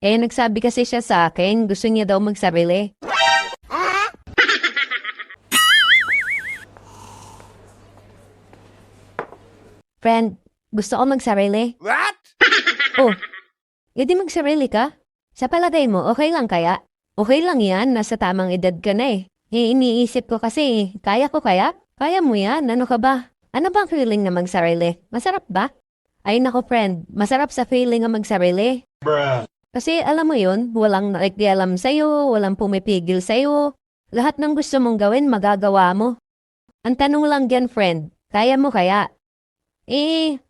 Nagsabi kasi siya sa akin, gusto niya daw magsarili. Friend, gusto ko magsarili. What? Oh, edi magsarili ka? Sa palagay mo, okay lang kaya? Okay lang yan, nasa tamang edad ka na eh. Iniisip ko kasi, kaya ko kaya? Kaya mo yan, ano ka ba? Ano bang feeling na magsarili? Masarap ba? Ay nako friend, masarap sa feeling na magsarili. Kasi alam mo yun, walang nakikialam sa'yo, walang pumipigil sa'yo. Lahat ng gusto mong gawin, magagawa mo. Ang tanong lang dyan friend, kaya mo kaya?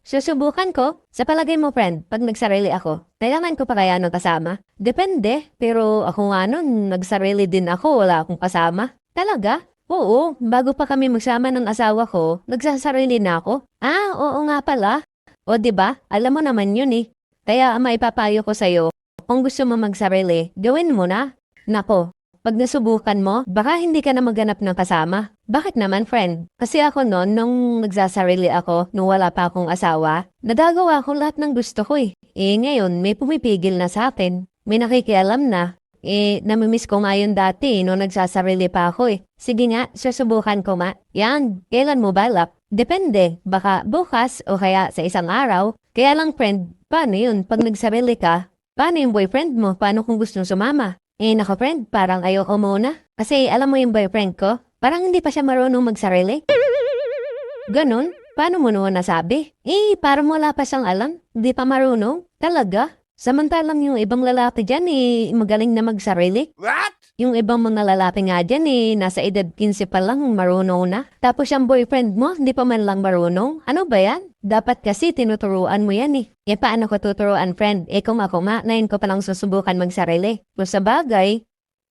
Susubukan ko. Sa palagay mo, friend, pag nagsarili ako, kailangan ko pa kaya ng kasama? Depende, pero ako nga nun, nagsarili din ako, wala akong kasama. Talaga? Oo, bago pa kami magsama ng asawa ko, nagsasarili na ako. Oo nga pala. O ba? Diba? Alam mo naman yun eh. Kaya maipapayo ko sa'yo, kung gusto mo magsarili, gawin mo na. Nako, pag nasubukan mo, baka hindi ka na maghanap ng kasama. Bakit naman, friend? Kasi ako noon, nung nagsasarili ako, nung wala pa akong asawa, nagagawa ko lahat ng gusto ko eh. Ngayon, may pumipigil na sa atin. May nakikialam na. Namimiss ko nga yun dati nung nagsasarili pa ako eh. Sige nga, susubukan ko ma. Yan, kailan mo balak? Depende, baka bukas o kaya sa isang araw. Kaya lang friend, paano yun? Pag nagsarili ka, paano yung boyfriend mo? Paano kung gustong sumama? Nako friend, parang ayoko muna. Kasi alam mo yung boyfriend ko, parang hindi pa siya marunong magsarili. Ganon? Paano mo naman nasabi? Parang wala pa siyang alam. Hindi pa marunong. Talaga? Samantalang yung ibang lalaki dyan magaling na magsarili. What? Yung ibang mga lalaki nga dyan nasa edad 15 pa lang marunong na. Tapos yung boyfriend mo, hindi pa man lang marunong. Ano ba yan? Dapat kasi tinuturuan mo yan eh. Paano ko tuturuan friend? Kung ako ngayon ko palang susubukan magsarili. Kung sa bagay,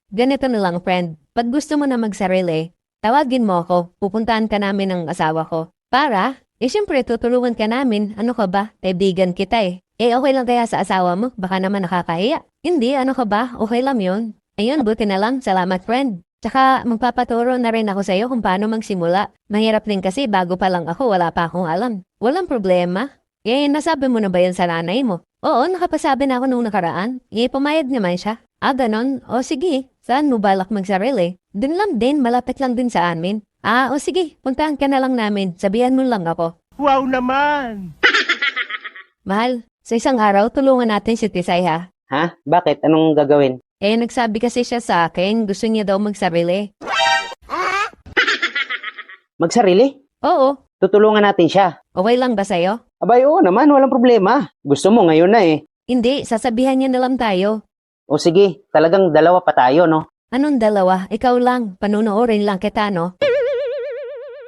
ganito na lang friend. Pag gusto mo na magsarili, tawagin mo ako. Pupuntahan ka namin ng asawa ko. Para, siyempre tutulungan ka namin. Ano ka ba? Kaibigan kita eh. Okay lang kaya sa asawa mo? Baka naman nakakahiya. Hindi, ano ka ba? Okay lang yun. Ayun, buti na lang. Salamat, friend. Tsaka, magpapaturo na rin ako sa'yo kung paano magsimula. Mahirap din kasi bago pa lang ako, wala pa akong alam. Walang problema. Nasabi mo na ba yan sa nanay mo? Oo, nakapasabi na ako nung nakaraan. Pumayag naman siya. Ganon. O sige, saan mo balak magsarili? Dun lang din, malapit lang din sa amin. O sige, puntahan ka na lang namin. Sabihan mo lang ako. Wow naman! Mahal, sa isang araw, tulungan natin si Tisay ha. Ha? Bakit? Anong gagawin? Nagsabi kasi siya sa akin, gusto niya daw magsarili. Magsarili? Oo, Tutulungan natin siya. okay lang ba sa'yo? Abay, oo naman, walang problema. Gusto mo ngayon na eh. Hindi, sasabihan niya na lang tayo. O sige, talagang dalawa pa tayo, no? Anong dalawa? Ikaw lang, panunoorin lang kita, no?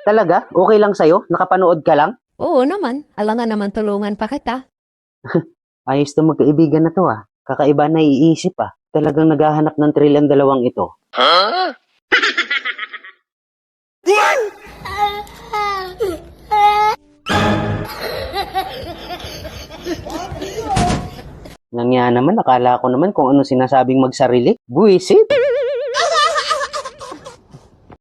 Talaga? Okay lang sa'yo? Nakapanood ka lang? Oo naman, alangan naman tulungan pa kita. Ayos to magkaibigan na to ah. Kakaiba na iisip ah. Talagang naghahanap ng thrill ang dalawang ito. Huh? Nangya naman, akala ko naman kung ano sinasabing magsarili. Buwisit!